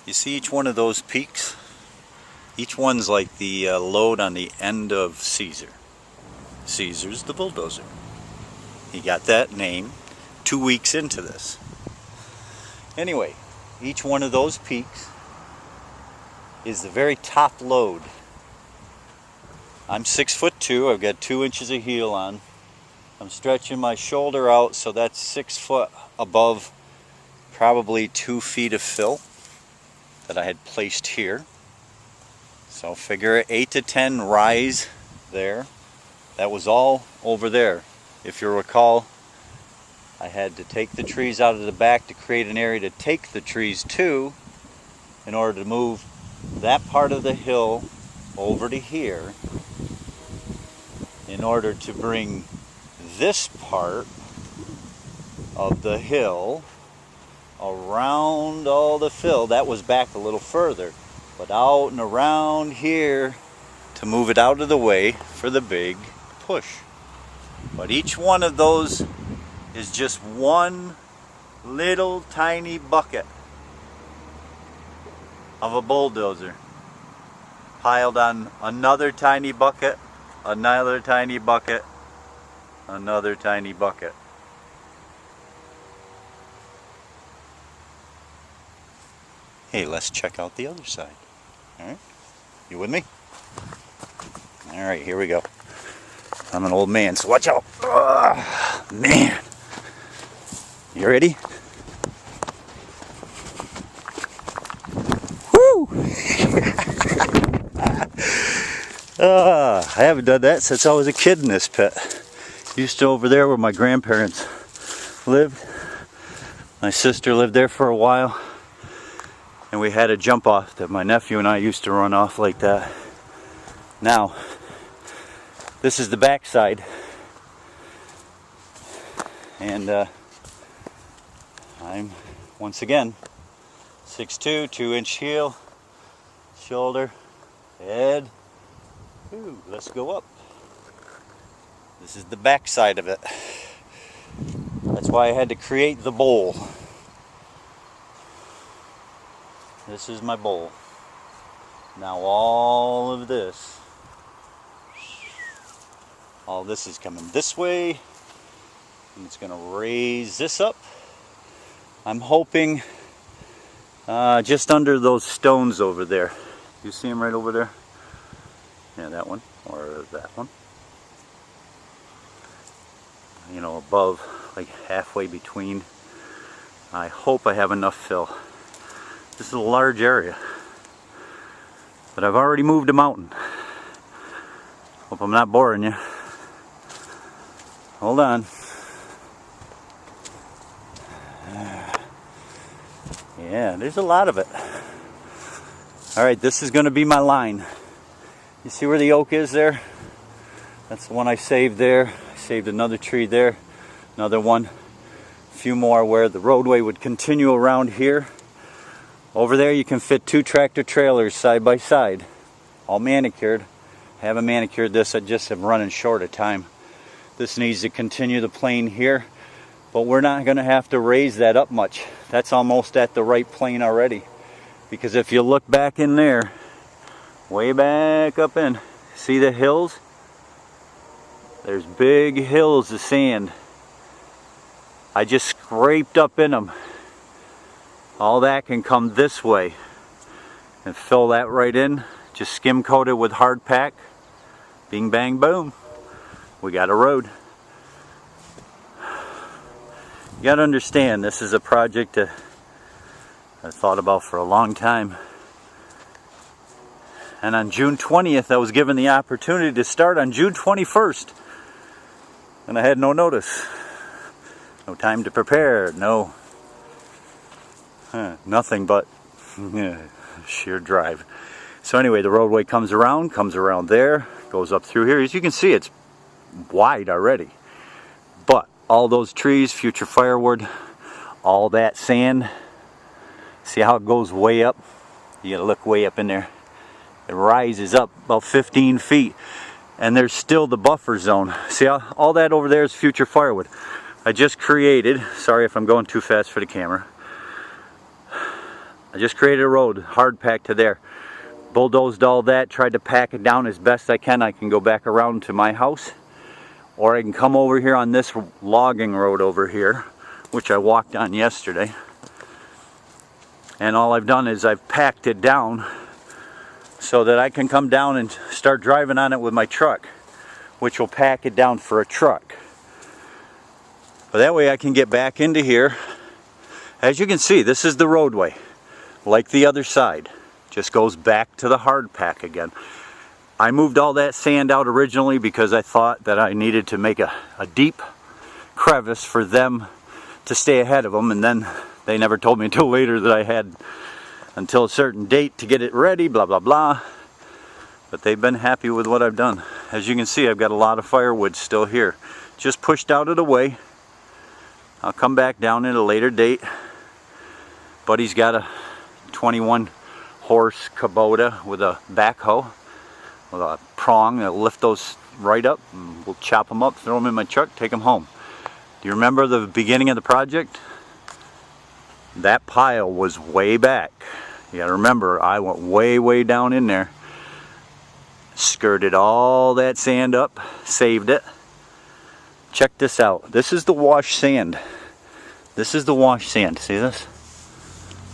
You see each one of those peaks? Each one's like the load on the end of Caesar. Caesar's the bulldozer. He got that name 2 weeks into this. Anyway, each one of those peaks is the very top load. I'm 6'2". I've got 2 inches of heel on. I'm stretching my shoulder out, so that's 6 foot above probably 2 feet of fill that I had placed here. So figure 8 to 10 rise there. That was all over there. If you recall, I had to take the trees out of the back to create an area to take the trees to in order to move that part of the hill over to here in order to bring this part of the hill around all the fill. That was back a little further, but out and around here to move it out of the way for the big push. But each one of those is just one little tiny bucket of a bulldozer piled on another tiny bucket, another tiny bucket, another tiny bucket. Hey, let's check out the other side. Alright, you with me? Alright, here we go. I'm an old man, so watch out. Ugh, man. You ready? Woo! I haven't done that since I was a kid in this pit. Used to over there where my grandparents lived. My sister lived there for a while. And we had a jump off that my nephew and I used to run off like that. Now, this is the back side. And I'm, once again, 6'2", 2-inch heel, shoulder, head. Ooh, let's go up. This is the back side of it. That's why I had to create the bowl. This is my bowl. Now all of this, all this is coming this way, and it's going to raise this up. I'm hoping just under those stones over there. You see them right over there? Yeah, that one, or that one. You know, above, like halfway between. I hope I have enough fill. This is a large area, but I've already moved a mountain. Hope I'm not boring you. Hold on. Yeah, there's a lot of it. Alright, this is going to be my line. You see where the oak is there? That's the one I saved there. I saved another tree there. Another one. A few more where the roadway would continue around here. Over there you can fit 2 tractor trailers side by side. All manicured. I haven't manicured this, I just am running short of time. This needs to continue the plane here. But we're not going to have to raise that up much. That's almost at the right plane already. Because if you look back in there, way back up in, see the hills? There's big hills of sand. I just scraped up in them. All that can come this way and fill that right in. Just skim coat it with hard pack. Bing bang boom. We got a road. You gotta understand, this is a project that I thought about for a long time. And on June 20th, I was given the opportunity to start on June 21st. And I had no notice. No time to prepare, nothing but sheer drive. So anyway, the roadway comes around there, goes up through here. As you can see, it's wide already. But all those trees, future firewood, all that sand, see how it goes way up? You gotta look way up in there. It rises up about 15 feet. And there's still the buffer zone. See how all that over there is future firewood. I just created, sorry if I'm going too fast for the camera. I just created a road, hard pack to there. Bulldozed all that, tried to pack it down as best I can. I can go back around to my house, or I can come over here on this logging road over here, which I walked on yesterday. And all I've done is I've packed it down so that I can come down and start driving on it with my truck, which will pack it down for a truck. But that way I can get back into here. As you can see, this is the roadway, like the other side. Just goes back to the hard pack again. I moved all that sand out originally because I thought that I needed to make a deep crevice for them to stay ahead of them, and then they never told me until later that I had until a certain date to get it ready, blah blah blah. But they've been happy with what I've done. As you can see, I've got a lot of firewood still here, just pushed out of the way. I'll come back down at a later date. Buddy's got a 21 horse Kubota with a backhoe with a prong that'll lift those right up, and we'll chop them up, throw them in my truck, take them home. Do you remember the beginning of the project? That pile was way back. You gotta remember, I went way down in there, skirted all that sand up, saved it. Check this out. This is the wash sand. This is the wash sand. See this?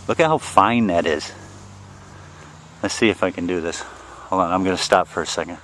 Look at how fine that is. Let's see if I can do this. Hold on, I'm going to stop for a second.